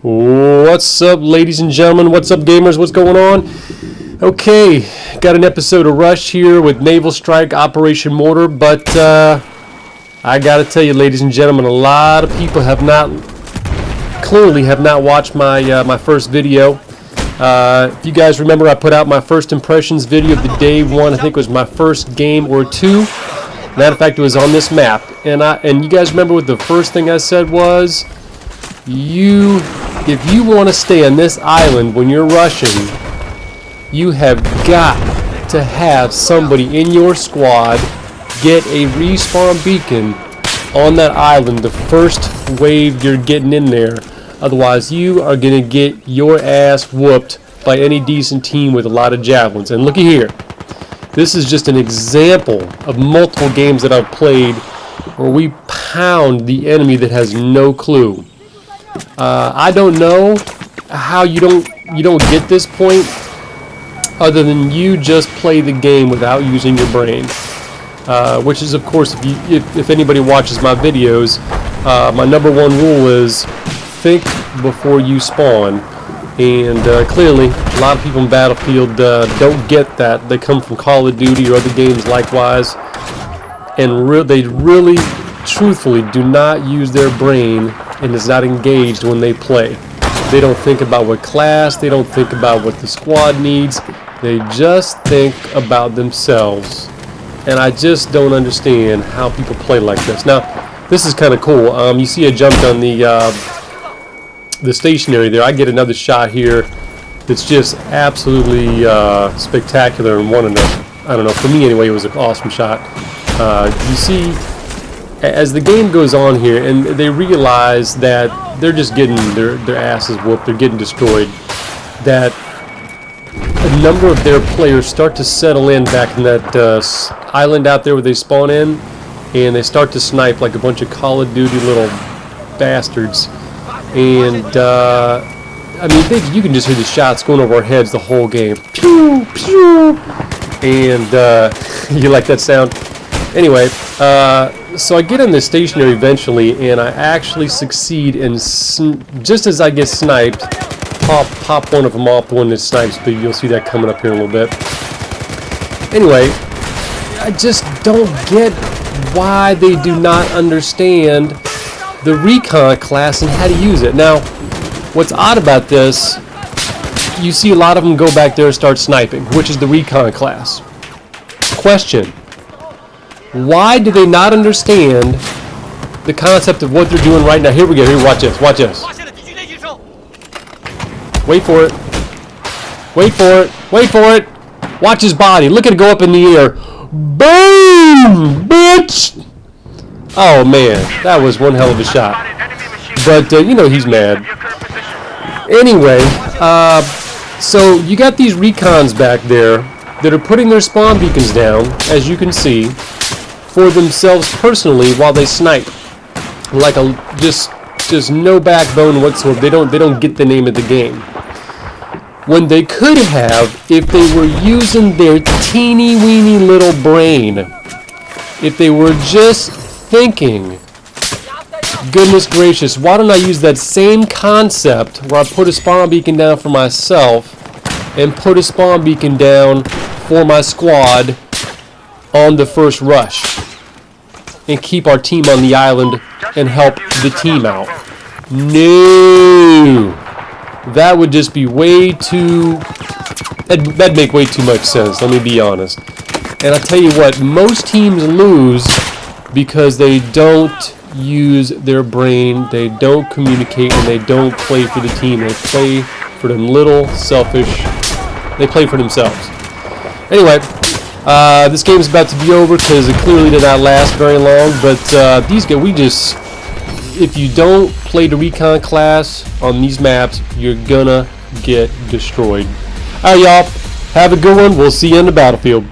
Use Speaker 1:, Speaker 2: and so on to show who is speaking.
Speaker 1: What's up, ladies and gentlemen? What's up, gamers? What's going on? Okay, got an episode of Rush here with Naval Strike Operation Mortar, but I gotta tell you, ladies and gentlemen, a lot of people clearly have not watched my my first video. If you guys remember, I put out my first impressions video of the day one. I think it was my first game or two. Matter of fact, it was on this map, and you guys remember what the first thing I said was? If you want to stay on this island when you're rushing, you have got to have somebody in your squad get a respawn beacon on that island the first wave you're getting in there. Otherwise, you are going to get your ass whooped by any decent team with a lot of javelins. And looky here. This is just an example of multiple games that I've played where we pound the enemy that has no clue. I don't know how you don't get this point other than you just play the game without using your brain. Which is, of course, if anybody watches my videos, my number one rule is think before you spawn. And clearly, a lot of people in Battlefield don't get that. They come from Call of Duty or other games likewise, and they really, truthfully, do not use their brain and is not engaged when they play. They don't think about what class, they don't think about what the squad needs, they just think about themselves. And I just don't understand how people play like this. Now, this is kind of cool. You see I jumped on the stationary there. I get another shot here that's just absolutely spectacular and one of the, I don't know, for me anyway, it was an awesome shot. You see, as the game goes on here and they realize that they're just getting their asses whooped, they're getting destroyed, that a number of their players start to settle in back in that island out there where they spawn in, and they start to snipe like a bunch of Call of Duty little bastards. And I mean, you can just hear the shots going over our heads the whole game. Pew, pew. And you like that sound? Anyway, so I get on the stationary eventually, and I actually succeed in, just as I get sniped, pop one of them off, the one that snipes, but you'll see that coming up here in a little bit. Anyway, I just don't get why they do not understand the Recon class and how to use it. Now, what's odd about this, you see a lot of them go back there and start sniping, which is the Recon class. Question. Why do they not understand the concept of what they're doing right now? Here we go. Here, watch this. Watch this. Wait for it. Wait for it. Wait for it. Watch his body. Look at it go up in the air. Boom! Bitch! Oh, man. That was one hell of a shot. But, you know, he's mad. Anyway, so you got these recons back there that are putting their spawn beacons down, as you can see, for themselves personally while they snipe, like just no backbone whatsoever. They don't get the name of the game. When they could have, if they were using their teeny weeny little brain, if they were just thinking, goodness gracious, why don't I use that same concept where I put a spawn beacon down for myself and put a spawn beacon down for my squad on the first rush and keep our team on the island and help the team out. No, that would just be way too, that'd make way too much sense, let me be honest. And I tell you what, most teams lose because they don't use their brain, they don't communicate, and they don't play for the team. They play for them little selfish, they play for themselves. Anyway, this game's about to be over because it clearly did not last very long, but these guys, if you don't play the Recon class on these maps, you're gonna get destroyed. Alright, y'all, have a good one. We'll see you on the battlefield.